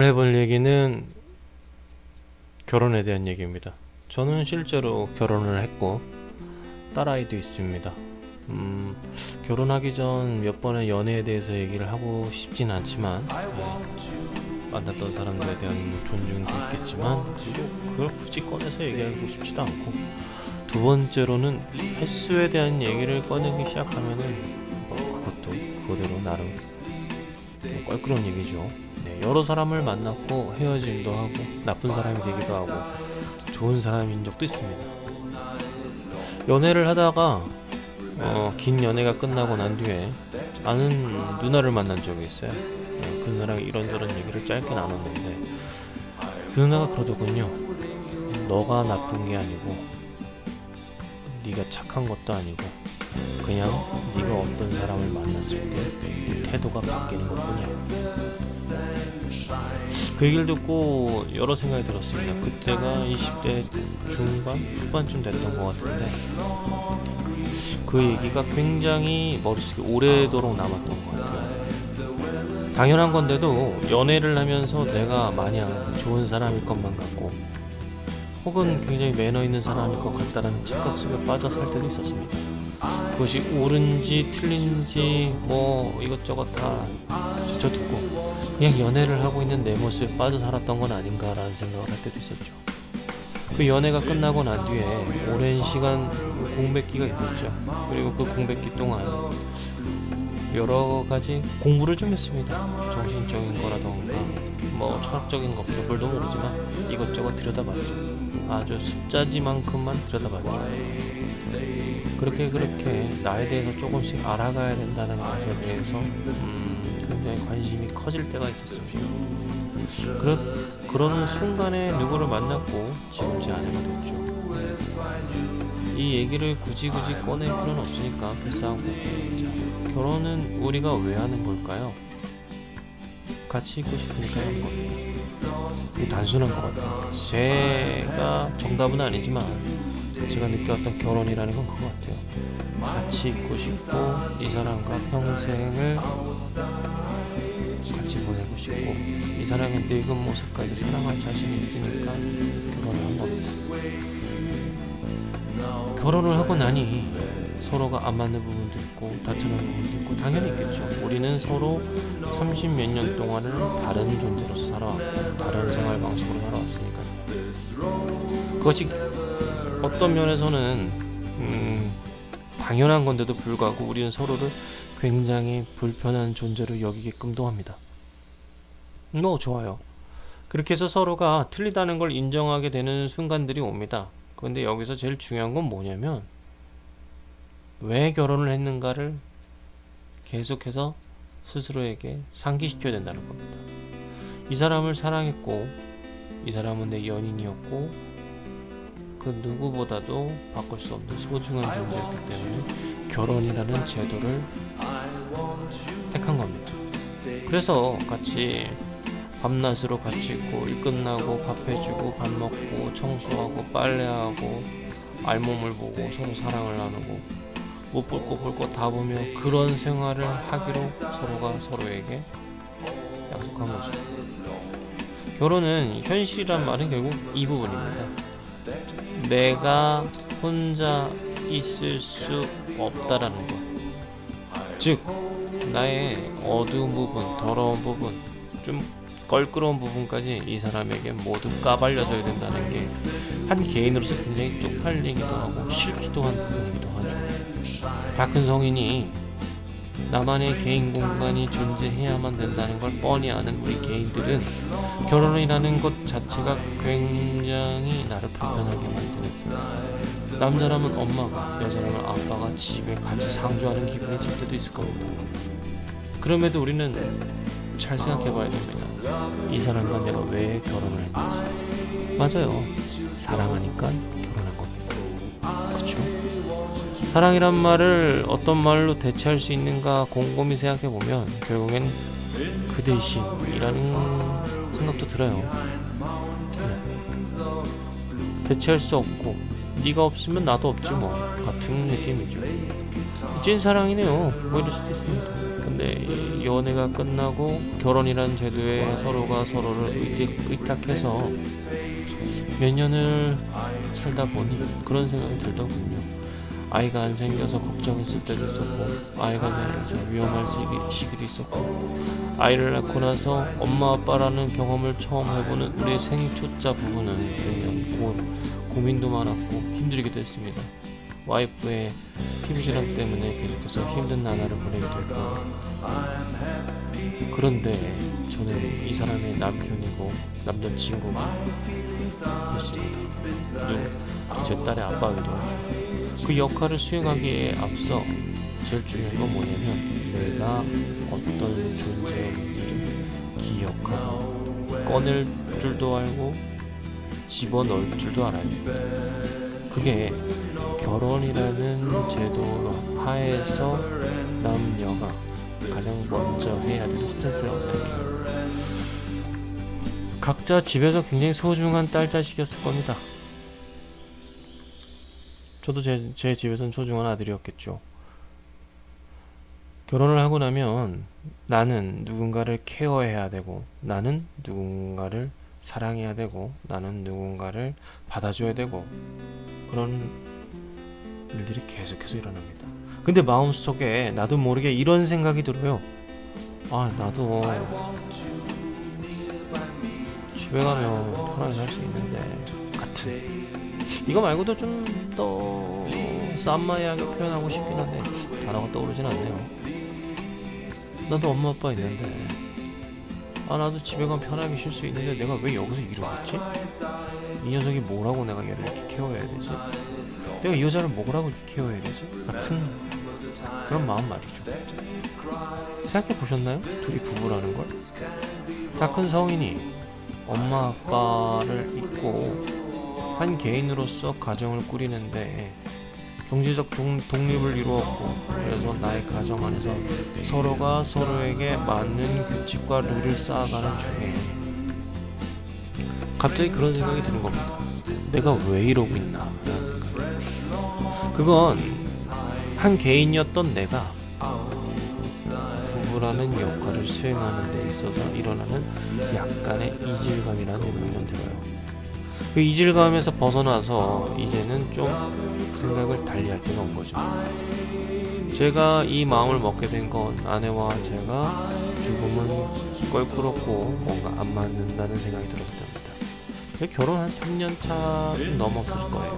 해볼 얘기는 결혼에 대한 얘기입니다. 저는 실제로 결혼을 했고 딸아이도 있습니다. 결혼하기 전 몇 번의 연애에 대해서 얘기를 하고 싶진 않지만 만났던 사람들에 대한 존중도 있겠지만 그걸 굳이 꺼내서 얘기하고 싶지도 않고, 두 번째로는 횟수에 대한 얘기를 꺼내기 시작하면은 그것도 그거대로 나름 껄끄러운 얘기죠. 여러 사람을 만났고 헤어짐도 하고 나쁜 사람이 되기도 하고 좋은 사람인 적도 있습니다. 연애를 하다가 긴 연애가 끝나고 난 뒤에 아는 누나를 만난 적이 있어요. 그 누나랑 이런저런 얘기를 짧게 나눴는데 그 누나가 그러더군요. 너가 나쁜 게 아니고 네가 착한 것도 아니고 그냥 네가 어떤 사람을 만났을 때 네 태도가 바뀌는 것뿐이야. 그 얘기를 듣고 여러 생각이 들었습니다. 그때가 20대 중반, 후반쯤 됐던 것 같은데 그 얘기가 굉장히 머릿속에 오래도록 남았던 것 같아요. 당연한 건데도 연애를 하면서 내가 마냥 좋은 사람일 것만 같고 혹은 굉장히 매너 있는 사람일 것 같다는 착각 속에 빠져 살 때도 있었습니다. 그것이 옳은지 틀린지 뭐 이것저것 다 지쳐두고 그냥 연애를 하고 있는 내 모습에 빠져 살았던 건 아닌가라는 생각을 할 때도 있었죠. 그 연애가 끝나고 난 뒤에 오랜 시간 공백기가 있었죠. 그리고 그 공백기 동안 여러 가지 공부를 좀 했습니다. 정신적인 거라던가 뭐 철학적인 것들도 모르지만 이것저것 들여다봤죠. 아주 습자지만큼만 들여다봤죠. 그렇게 나에 대해서 조금씩 알아가야 된다는 것에 대해서 굉장히 관심이 커질 때가 있었습니다. 그런 순간에 누구를 만났고 지금 제 아내가 됐죠. 이 얘기를 굳이 꺼낼 필요는 없으니까 패스하고, 자, 결혼은 우리가 왜 하는 걸까요? 같이 있고 싶으니까 하는 겁니다. 이게 단순한 것 같아요. 제가 정답은 아니지만 제가 느꼈던 결혼이라는 건 그거 같아요. 같이 있고 싶고 이 사람과 평생을 같이 보내고 싶고 이 사람의 늙은 모습까지 사랑할 자신이 있으니까 결혼을 한 겁니다. 결혼을 하고 나니 서로가 안 맞는 부분도 있고 다투는 부분도 있고 당연히 있겠죠. 우리는 서로 30 몇 년 동안을 다른 존재로서 살아왔고 다른 생활 방식으로 살아왔으니까요. 그것이 어떤 면에서는 당연한 건데도 불구하고 우리는 서로를 굉장히 불편한 존재로 여기게끔도 합니다. 좋아요. 그렇게 해서 서로가 틀리다는 걸 인정하게 되는 순간들이 옵니다. 그런데 여기서 제일 중요한 건 뭐냐면 왜 결혼을 했는가를 계속해서 스스로에게 상기시켜야 된다는 겁니다. 이 사람을 사랑했고 이 사람은 내 연인이었고 그 누구보다도 바꿀 수 없는 소중한 존재였기 때문에 결혼이라는 제도를 택한 겁니다. 그래서 같이 밤낮으로 같이 있고 일 끝나고 밥 해주고 밥 먹고 청소하고 빨래하고 알몸을 보고 서로 사랑을 나누고 못 볼 거 다 보며 그런 생활을 하기로 서로가 서로에게 약속한 거죠. 결혼은 현실이란 말은 결국 이 부분입니다. 내가 혼자 있을 수 없다라는 것. 즉 나의 어두운 부분, 더러운 부분, 좀 껄끄러운 부분까지 이 사람에게 모두 까발려져야 된다는 게 한 개인으로서 굉장히 쪽팔리기도 하고 싫기도 한 부분이기도 하죠. 다 큰 성인이 나만의 개인 공간이 존재해야만 된다는 걸 뻔히 아는 우리 개인들은 결혼이라는 것 자체가 굉장히 나를 불편하게 만드는, 남자라면 엄마가 여자라면 아빠가 집에 같이 상주하는 기분이 들 때도 있을 겁니다. 그럼에도 우리는 잘 생각해 봐야 됩니다. 이 사람과 내가 왜 결혼을 했는지. 맞아요. 사랑하니까 결혼한 겁니다. 그쵸? 사랑이란 말을 어떤 말로 대체할 수 있는가 곰곰이 생각해보면 결국엔 그 대신이라는 생각도 들어요. 대체할 수 없고 네가 없으면 나도 없지 뭐 같은 느낌이죠. 찐 사랑이네요. 뭐 이럴 수도 있습니다. 네, 연애가 끝나고 결혼이란 제도에 서로가 서로를 의탁해서 몇 년을 살다 보니 그런 생각이 들더군요. 아이가 안 생겨서 걱정했을 때도 있었고, 아이가 생겨서 위험할 시기도 있었고, 아이를 낳고 나서 엄마 아빠라는 경험을 처음 해보는 우리 생초자 부부는 분명 고민도 많았고 힘들기도 했습니다. 와이프의 피부질환 때문에 계속해서 힘든 나날을 보내게 됐고, 그런데 저는 이 사람의 남편이고 남자친구가 있습니다. 제 딸의 아빠이기도 하고, 그 역할을 수행하기에 앞서 제일 중요한 건 뭐냐면 내가 어떤 존재인지를 기억하고 꺼낼 줄도 알고 집어넣을 줄도 알아야 됩니다. 그게 결혼이라는 제도 하에서 남녀가 가장 먼저 해야 되는 스탠스라고 생각해요. 각자 집에서 굉장히 소중한 딸 자식이었을 겁니다. 저도 제 집에서는 소중한 아들이었겠죠. 결혼을 하고 나면 나는 누군가를 케어해야 되고, 나는 누군가를 사랑해야 되고, 나는 누군가를 받아줘야 되고, 그런 일들이 계속해서 일어납니다. 근데 마음속에 나도 모르게 이런 생각이 들어요. 아, 나도 집에 가면 편하게 살 수 있는데 같은. 이거 말고도 좀 더 쌈마이하게 표현하고 싶긴 한데 단어가 떠오르진 않네요. 나도 엄마 아빠 있는데, 아, 나도 집에 가면 편하게 쉴 수 있는데 내가 왜 여기서 이러고 있지? 이 녀석이 뭐라고 내가 얘를 이렇게 케어해야 되지? 내가 이 여자를 뭐라고 이렇게 케어해야 되지? 같은 그런 마음 말이죠. 생각해 보셨나요? 둘이 부부라는 걸? 다 큰 성인이 엄마 아빠를 잊고 한 개인으로서 가정을 꾸리는데 경제적 독립을 이루었고, 그래서 나의 가정 안에서 서로가 서로에게 맞는 규칙과 룰을 쌓아가는 중에 갑자기 그런 생각이 드는 겁니다. 내가 왜 이러고 있나 라는 생각이. 그건 한 개인이었던 내가 부부라는 역할을 수행하는 데 있어서 일어나는 약간의 이질감이라는 생각이 좀 들어요. 그 이질감에서 벗어나서 이제는 좀 생각을 달리할 때가 온 거죠. 제가 이 마음을 먹게 된 건 아내와 제가 조금은 껄끄럽고 뭔가 안 맞는다는 생각이 들었을 때입니다. 결혼 한 3년 차 넘었을 거예요.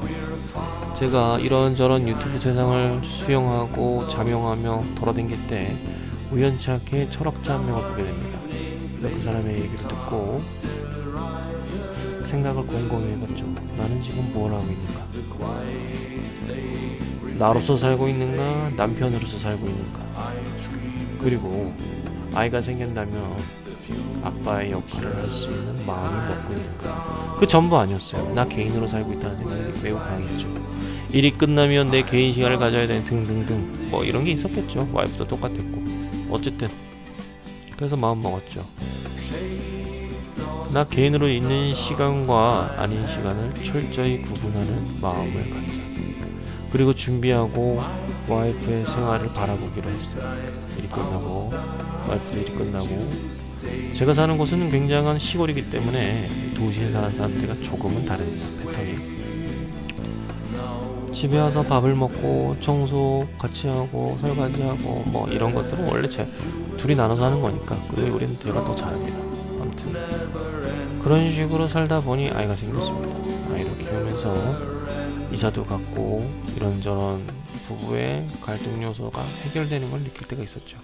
제가 이런저런 유튜브 세상을 수영하고 잠영하며 돌아다닐 때 우연치 않게 철학자 한 명을 보게 됩니다. 그 사람의 얘기를 듣고 생각을 곰곰이 해봤죠. 나는 지금 뭘 하고 있는가? 나로서 살고 있는가? 남편으로서 살고 있는가? 그리고 아이가 생긴다면 아빠의 역할을 할 수 있는 마음을 먹고 있는가? 그 전부 아니었어요. 나 개인으로 살고 있다는 생각이 매우 강했죠. 일이 끝나면 내 개인 시간을 가져야 되는 등등등 뭐 이런 게 있었겠죠. 와이프도 똑같았고. 어쨌든 그래서 마음 먹었죠. 나 개인으로 있는 시간과 아닌 시간을 철저히 구분하는 마음을 갖자. 그리고 준비하고 와이프의 생활을 바라보기로 했어요. 일이 끝나고, 와이프도 일이 끝나고. 제가 사는 곳은 굉장한 시골이기 때문에 도시에 사는 사람들과 조금은 다릅니다. 패턴이. 집에 와서 밥을 먹고 청소 같이 하고 설거지하고 뭐 이런 것들은 원래 둘이 나눠서 하는 거니까. 그리고 우리는 제가 더 잘합니다. 아무튼 그런 식으로 살다 보니 아이가 생겼습니다. 아이를 키우면서 이사도 갔고 이런저런 부부의 갈등 요소가 해결되는 걸 느낄 때가 있었죠.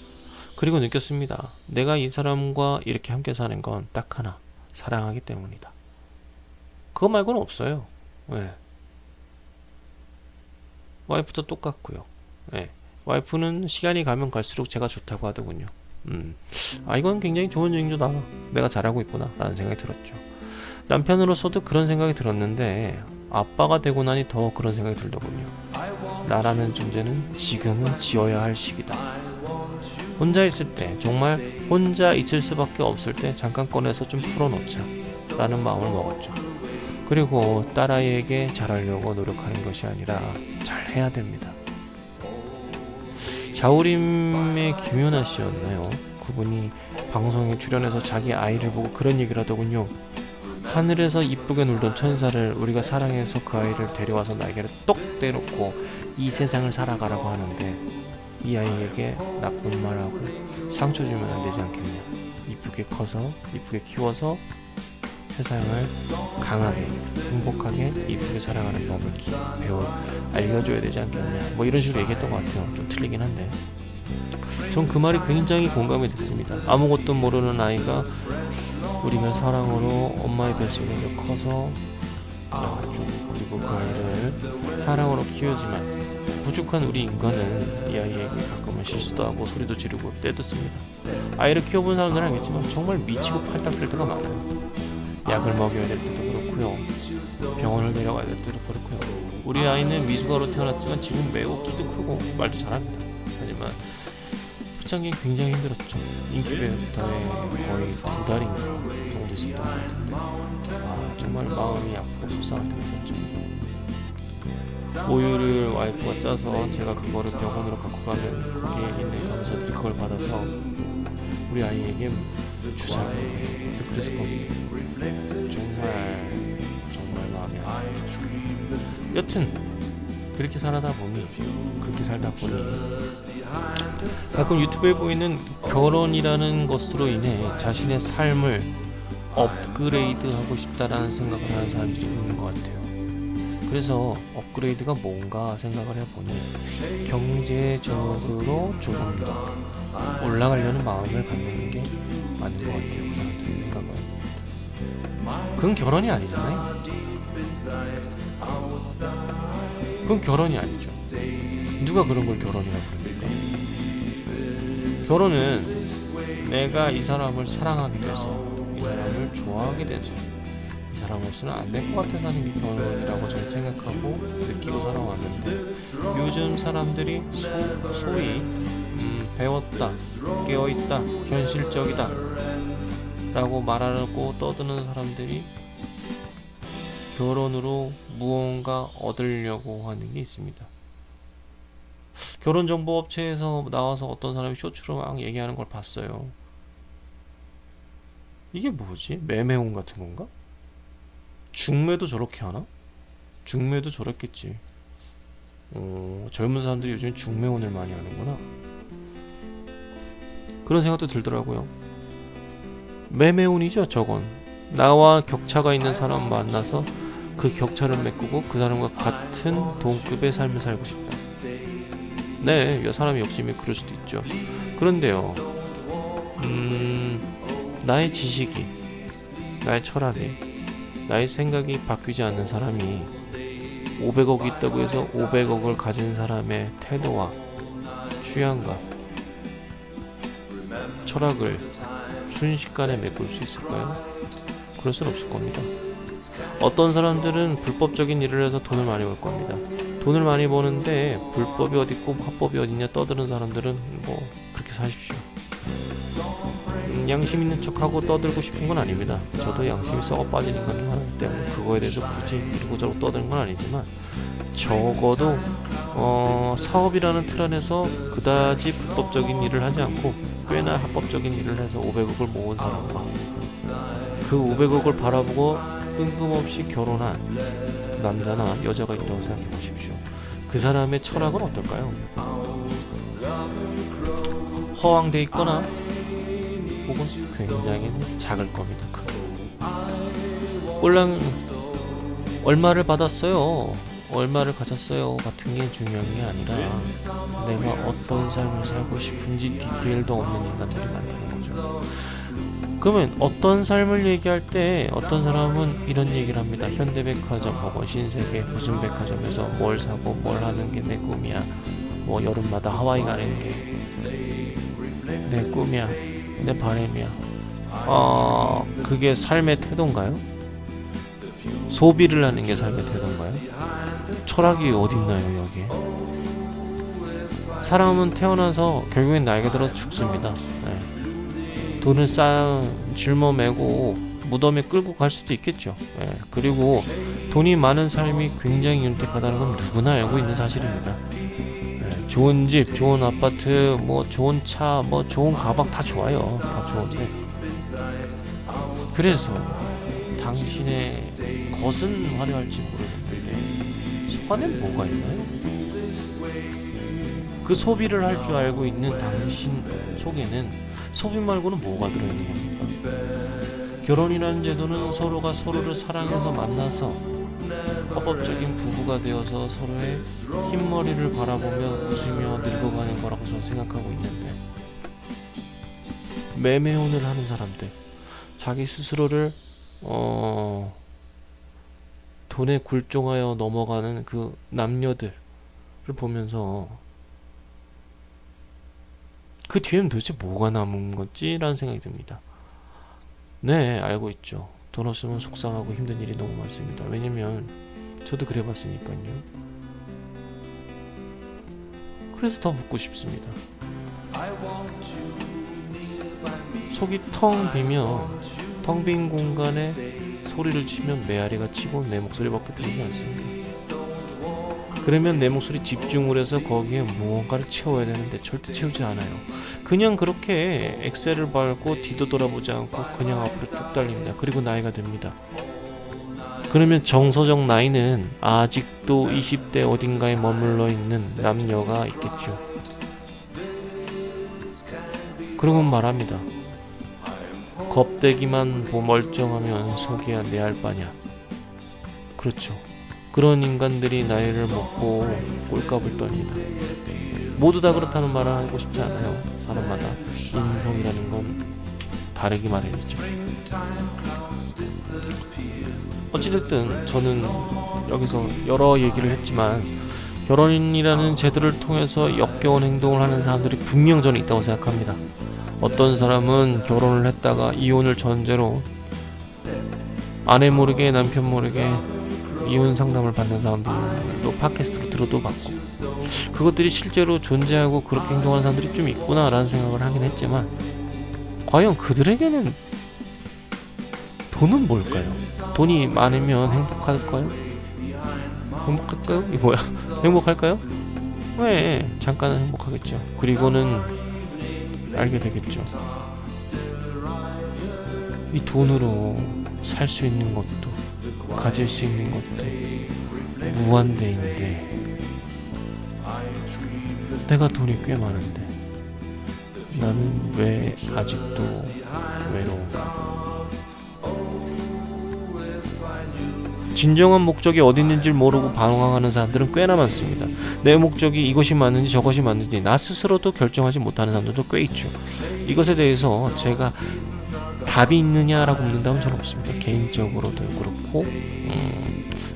그리고 느꼈습니다. 내가 이 사람과 이렇게 함께 사는 건 딱 하나, 사랑하기 때문이다. 그거 말고는 없어요. 네. 와이프도 똑같고요. 네. 와이프는 시간이 가면 갈수록 제가 좋다고 하더군요. 이건 굉장히 좋은 징조다. 내가 잘하고 있구나 라는 생각이 들었죠. 남편으로서도 그런 생각이 들었는데 아빠가 되고 나니 더 그런 생각이 들더군요. 나라는 존재는 지금은 지어야 할 시기다. 혼자 있을 때, 정말 혼자 있을 수밖에 없을 때 잠깐 꺼내서 좀 풀어놓자 라는 마음을 먹었죠. 그리고 딸아이에게 잘하려고 노력하는 것이 아니라 잘해야 됩니다. 자우림의 김연아 씨였나요? 그분이 방송에 출연해서 자기 아이를 보고 그런 얘기를 하더군요. 하늘에서 이쁘게 놀던 천사를 우리가 사랑해서 그 아이를 데려와서 날개를 똑 떼놓고 이 세상을 살아가라고 하는데 이 아이에게 나쁜 말하고 상처 주면 안 되지 않겠냐. 이쁘게 커서 이쁘게 키워서 세상을 강하게 행복하게 이쁘게 살아가는 법을 알려줘야 되지 않겠냐. 뭐 이런 식으로 얘기했던 것 같아요. 좀 틀리긴 한데 전 그 말이 굉장히 공감이 됐습니다. 아무것도 모르는 아이가 우리가 사랑으로 엄마의 뱃속에서 커서 그리고 그 아이를 사랑으로 키우지만 부족한 우리 인간은 이 아이에게 가끔은 실수도 하고 소리도 지르고 때도 씁니다. 아이를 키워본 사람들은 알겠지만 정말 미치고 팔딱 뛸 때가 많아요. 약을 먹여야 될 때도 그렇고요. 병원을 데려가야 될 때도 그렇고요. 우리 아이는 미숙아로 태어났지만 지금 매우 키도 크고 말도 잘합니다. 하지만 초창기 굉장히 힘들었죠. 인큐베이터에 거의 2달인가 정도 있었던 것 같은데 정말 마음이 아프고 속상할 때가 있었죠. 우유를 와이프가 짜서 제가 그거를 병원으로 갖고 가면 거기에 있는 의사들이 그걸 받아서 우리 아이에게 주사를 그랬을 겁니다. 정말 마음이 아파요. 여튼 그렇게 살다 보니 가끔 유튜브에 보이는 결혼이라는 것으로 인해 자신의 삶을 업그레이드하고 싶다라는 생각을 하는 사람들이 있는 것 같아요. 그래서 업그레이드가 뭔가 생각을 해보니 경제적으로 조금 더 올라가려는 마음을 갖는 게 맞는 것 같아요. 그 사람들의 생각은. 그건 결혼이 아니잖아요. 그건 결혼이 아니죠. 누가 그런 걸 결혼이라고 그럽니까? 결혼은 내가 이 사람을 사랑하게 돼서 이 사람을 좋아하게 돼서 이 사람 없으면 안 될 것 같아서 하는 게 결혼이라고 저는 생각하고 느끼고 살아왔는데 요즘 사람들이 소위 배웠다, 깨어있다, 현실적이다 라고 말하고 떠드는 사람들이 결혼으로 무언가 얻으려고 하는 게 있습니다. 결혼정보업체에서 나와서 어떤 사람이 쇼츠로 막 얘기하는 걸 봤어요. 이게 뭐지? 매매혼 같은 건가? 중매도 저렇게 하나? 중매도 저랬겠지. 젊은 사람들이 요즘 중매혼을 많이 하는구나. 그런 생각도 들더라고요. 매매혼이죠, 저건. 나와 격차가 있는 사람 만나서 그 격차를 메꾸고 그 사람과 같은 동급의 삶을 살고 싶다. 네, 사람의 욕심이 그럴 수도 있죠. 그런데요, 나의 지식이, 나의 철학이, 나의 생각이 바뀌지 않는 사람이 500억이 있다고 해서 500억을 가진 사람의 태도와 취향과 철학을 순식간에 메꿀 수 있을까요? 그럴 순 없을 겁니다. 어떤 사람들은 불법적인 일을 해서 돈을 많이 벌 겁니다. 돈을 많이 버는데 불법이 어딨고 합법이 어딨냐 떠드는 사람들은 뭐 그렇게 사십시오. 양심 있는 척하고 떠들고 싶은 건 아닙니다. 저도 양심이 썩어 빠진 인간 중 하나이기 때문에 그거에 대해서 굳이 이러고 저러고 떠드는 건 아니지만 적어도 사업이라는 틀 안에서 그다지 불법적인 일을 하지 않고 꽤나 합법적인 일을 해서 500억을 모은 사람과 그 500억을 바라보고 뜬금없이 결혼한 남자나 여자가 있다고 생각해 보십시오. 그 사람의 철학은 어떨까요? 허황돼 있거나 혹은 굉장히 작을 겁니다. 꼴랑 얼마를 받았어요, 얼마를 가졌어요 같은 게 중요한 게 아니라 내가 어떤 삶을 살고 싶은지 디테일도 없는 인간들이 많다는 거죠. 그러면 어떤 삶을 얘기할 때 어떤 사람은 이런 얘기를 합니다. 현대백화점 혹은 신세계 무슨 백화점에서 뭘 사고 뭘 하는 게 내 꿈이야. 뭐 여름마다 하와이 가는 게 내 꿈이야, 내 바람이야. 그게 삶의 태도인가요? 소비를 하는 게 삶의 태도인가요? 철학이 어딨나요 여기에? 사람은 태어나서 결국엔 나이가 들어서 죽습니다. 네. 돈을 짊어매고 무덤에 끌고 갈 수도 있겠죠. 네. 그리고 돈이 많은 삶이 굉장히 윤택하다는 건 누구나 알고 있는 사실입니다. 네. 좋은 집, 좋은 아파트, 뭐 좋은 차, 뭐 좋은 가방 다 좋아요. 다 좋은데 그래서 당신의 것은 화려할지 모르겠는데 속 안에 뭐가 있나요? 그 소비를 할 줄 알고 있는 당신 속에는 소비 말고는 뭐가 들어있는 겁니까? 결혼이라는 제도는 서로가 서로를 사랑해서 만나서 합법적인 부부가 되어서 서로의 흰머리를 바라보며 웃으며 늙어가는 거라고 저는 생각하고 있는데, 매매혼을 하는 사람들, 자기 스스로를 돈에 굴종하여 넘어가는 그 남녀들을 보면서 그 뒤에는 도대체 뭐가 남은 거지? 라는 생각이 듭니다. 네, 알고 있죠. 돈 없으면 속상하고 힘든 일이 너무 많습니다. 왜냐면 저도 그래봤으니까요. 그래서 더 묻고 싶습니다. 속이 텅 비면, 텅 빈 공간에 소리를 치면 메아리가 치고 내 목소리밖에 들리지 않습니다. 그러면 내 목소리 집중을 해서 거기에 무언가를 채워야 되는데 절대 채우지 않아요. 그냥 그렇게 엑셀을 밟고 뒤도 돌아보지 않고 그냥 앞으로 쭉 달립니다. 그리고 나이가 듭니다. 그러면 정서적 나이는 아직도 20대 어딘가에 머물러 있는 남녀가 있겠죠. 그러면 말합니다. 겁대기만 멀쩡하면 속이야 내 알 바냐. 그렇죠. 그런 인간들이 나이를 먹고 꼴값을 떱니다. 모두 다 그렇다는 말을 하고 싶지 않아요. 사람마다 인성이라는 건 다르기 마련이죠. 어찌됐든 저는 여기서 여러 얘기를 했지만 결혼이라는 제도를 통해서 역겨운 행동을 하는 사람들이 분명 저는 있다고 생각합니다. 어떤 사람은 결혼을 했다가 이혼을 전제로 아내 모르게 남편 모르게 이혼 상담을 받는 사람들도 팟캐스트로 들어도 봤고, 그것들이 실제로 존재하고 그렇게 행동하는 사람들이 좀 있구나라는 생각을 하긴 했지만, 과연 그들에게는 돈은 뭘까요? 돈이 많으면 행복할까요? 행복할까요? 이 뭐야? 행복할까요? 네, 잠깐은 행복하겠죠. 그리고는 알게 되겠죠. 이 돈으로 살 수 있는 것도 가질 수 있는 것도 무한대인데, 내가 돈이 꽤 많은데 나는 왜 아직도 외로운가? 진정한 목적이 어디 있는지 모르고 방황하는 사람들은 꽤나 많습니다. 내 목적이 이것이 맞는지 저것이 맞는지 나 스스로도 결정하지 못하는 사람들도 꽤 있죠. 이것에 대해서 제가 답이 있느냐라고 묻는다면 저는 없습니다. 개인적으로도 그렇고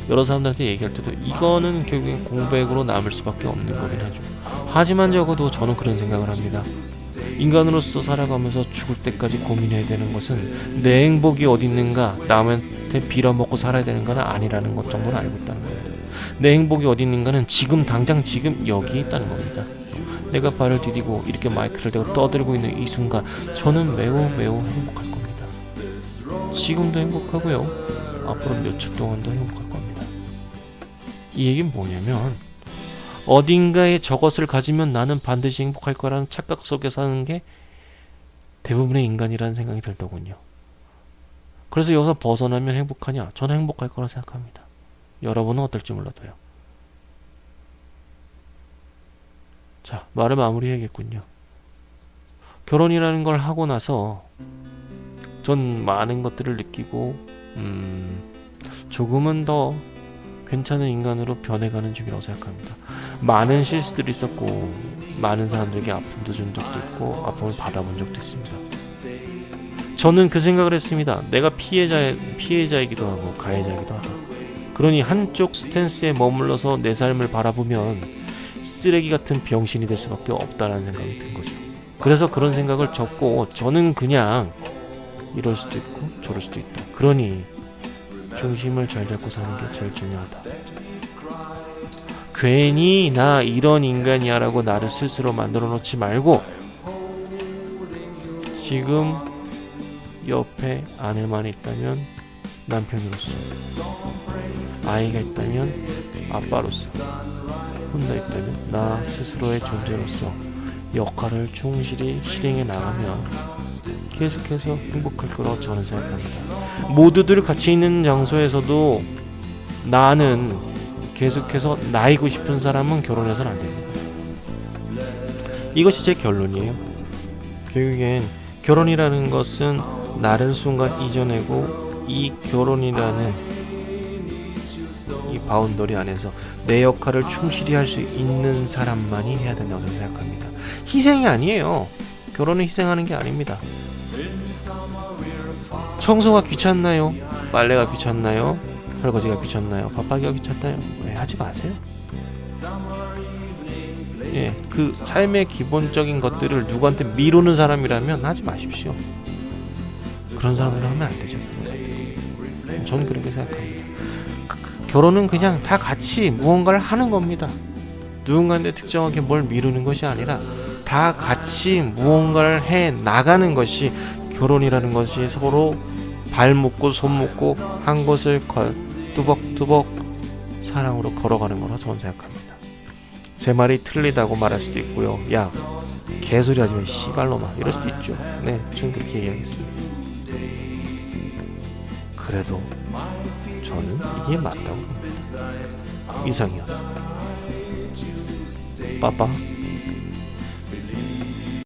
여러 사람들한테 얘기할 때도 이거는 결국엔 공백으로 남을 수밖에 없는 거긴 하죠. 하지만 적어도 저는 그런 생각을 합니다. 인간으로서 살아가면서 죽을 때까지 고민해야 되는 것은 내 행복이 어디 있는가, 남한테 빌어먹고 살아야 되는 건 아니라는 것 정도는 알고 있다는 겁니다. 내 행복이 어디 있는가는 지금 당장 지금 여기에 있다는 겁니다. 내가 발을 디디고 이렇게 마이크를 대고 떠들고 있는 이 순간 저는 매우 행복할 겁니다. 지금도 행복하고요. 앞으로 몇 초 동안도 행복할 겁니다. 이 얘기는 뭐냐면, 어딘가에 저것을 가지면 나는 반드시 행복할 거라는 착각 속에 사는 게 대부분의 인간이라는 생각이 들더군요. 그래서 여기서 벗어나면 행복하냐? 저는 행복할 거라 생각합니다. 여러분은 어떨지 몰라도요. 자, 말을 마무리해야겠군요. 결혼이라는 걸 하고 나서 전 많은 것들을 느끼고 조금은 더 괜찮은 인간으로 변해가는 중이라고 생각합니다. 많은 실수들이 있었고 많은 사람들에게 아픔도 준 적도 있고 아픔을 받아본 적도 있습니다. 저는 그 생각을 했습니다. 내가 피해자이기도 하고 가해자이기도 하다. 그러니 한쪽 스탠스에 머물러서 내 삶을 바라보면 쓰레기 같은 병신이 될 수밖에 없다는 생각이 든 거죠. 그래서 그런 생각을 접고 저는 그냥 이럴 수도 있고 저럴 수도 있다. 그러니 중심을 잘 잡고 사는 게 제일 중요하다. 괜히 나 이런 인간이야 라고 나를 스스로 만들어 놓지 말고 지금 옆에 아내만 있다면 남편으로서, 아이가 있다면 아빠로서, 혼자 있다면 나 스스로의 존재로서 역할을 충실히 실행해 나가면 계속해서 행복할 거라고 저는 생각합니다. 모두들 같이 있는 장소에서도 나는 계속해서 나이고 싶은 사람은 결혼해서는 안 됩니다. 이것이 제 결론이에요. 결국엔 결혼이라는 것은 나를 순간 이겨내고 이 결혼이라는 이 바운더리 안에서 내 역할을 충실히 할 수 있는 사람만이 해야 된다고 저는 생각합니다. 희생이 아니에요. 결혼은 희생하는 게 아닙니다. 청소가 귀찮나요? 빨래가 귀찮나요? 설거지가 귀찮나요? 밥하기가 귀찮나요? 왜 하지 마세요. 예, 그 삶의 기본적인 것들을 누구한테 미루는 사람이라면 하지 마십시오. 그런 사람으로 하면 안 되죠. 저는 그렇게 생각합니다. 결혼은 그냥 다 같이 무언가를 하는 겁니다. 누군가한테 특정하게 뭘 미루는 것이 아니라 다 같이 무언가를 해 나가는 것이 결혼이라는 것이 서로 발 묶고 손 묶고 한 곳을 뚜벅뚜벅 사랑으로 걸어가는 거라 저는 생각합니다. 제 말이 틀리다고 말할 수도 있고요. 야, 개소리 하지 마, 씨발놈아, 이럴 수도 있죠. 네, 저는 그렇게 얘기하겠습니다. 그래도 저는 이게 맞다고 봅니다. 이상이었습니다. 빠빠.